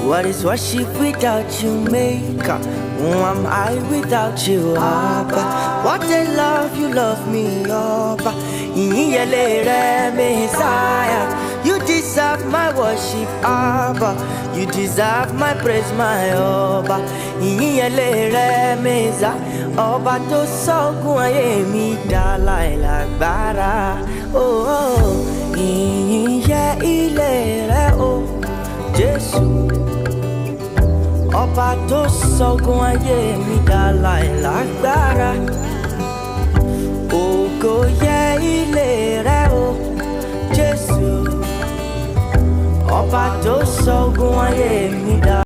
What is worship without you, Maker? Who am I without you, Abba? What a love you love me, Abba. Messiah, you deserve my worship, Abba. You deserve my praise, my Abba. Messiah, Abba to sogun aye mi dalai lagbara. Oh, oh, Jesus. Ọba tó sọ̀gun ayé mi dalai lágbára. Ògo yẹ ilé rẹ o, Jésù. Ọba tó sọ̀gun ayé mi dalai.